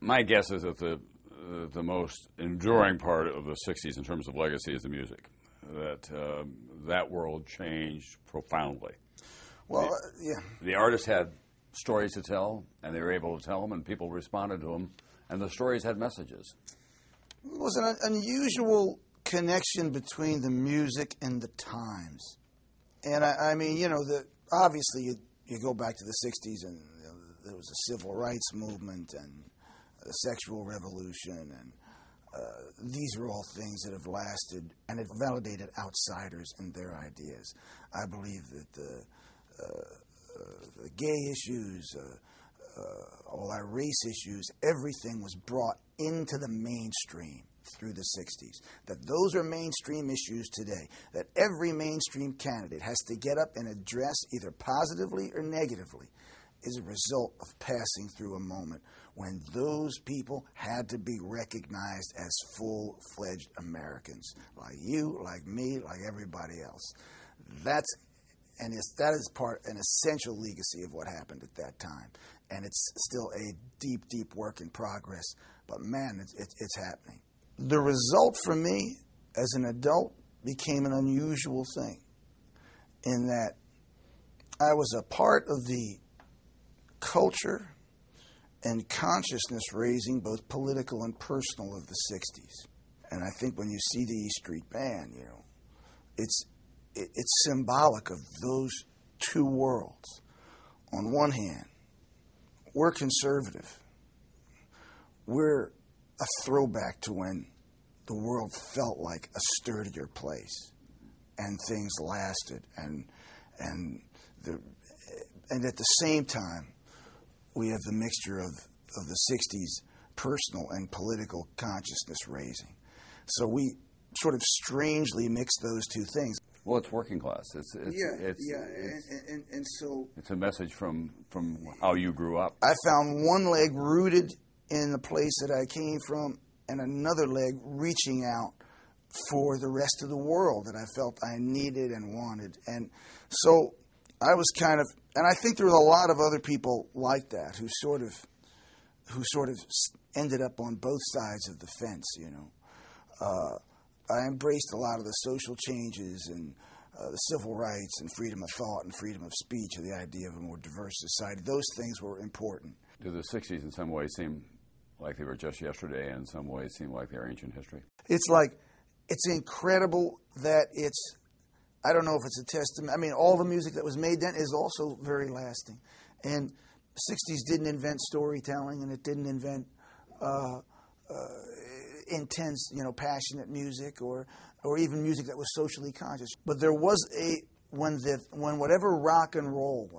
My guess is that the most enduring part of the '60s in terms of legacy is the music. That world changed profoundly. Well, yeah. The artists had stories to tell, and they were able to tell them, and people responded to them, and the stories had messages. It was an unusual connection between the music and the times. And I mean, obviously you go back to the '60s, and there was a civil rights movement and the sexual revolution, and these are all things that have lasted, and it validated outsiders and their ideas. I believe that the gay issues, all our race issues, everything was brought into the mainstream through the '60s. That those are mainstream issues today, that every mainstream candidate has to get up and address either positively or negatively, is a result of passing through a moment when those people had to be recognized as full-fledged Americans, like you, like me, like everybody else. That is an essential legacy of what happened at that time, and it's still a deep, deep work in progress. But man, it's happening. The result for me as an adult became an unusual thing, in that I was a part of the culture and consciousness raising, both political and personal, of the '60s. And I think when you see the E Street Band, it's symbolic of those two worlds. On one hand, we're conservative. We're a throwback to when the world felt like a sturdier place, and things lasted, and at the same time, we have the mixture of the '60s personal and political consciousness raising. So we sort of strangely mix those two things. Well, it's working class. It's a message from how you grew up. I found one leg rooted in the place that I came from, and another leg reaching out for the rest of the world that I felt I needed and wanted. And so I was kind of, and I think there were a lot of other people like that who sort of ended up on both sides of the fence, I embraced a lot of the social changes and the civil rights and freedom of thought and freedom of speech, and the idea of a more diverse society. Those things were important. Do the '60s in some ways seem like they were just yesterday, and in some ways seem like they're ancient history? It's incredible that I don't know if it's a testament. I mean, all the music that was made then is also very lasting. And the '60s didn't invent storytelling, and it didn't invent intense, passionate music or even music that was socially conscious. But there was when whatever rock and roll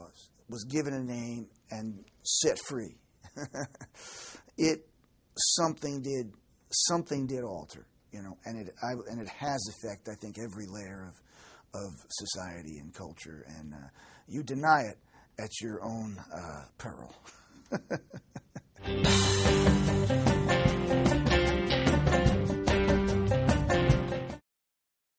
was given a name and set free, something did alter, and it has effect, I think, every layer of society and culture, and you deny it at your own peril.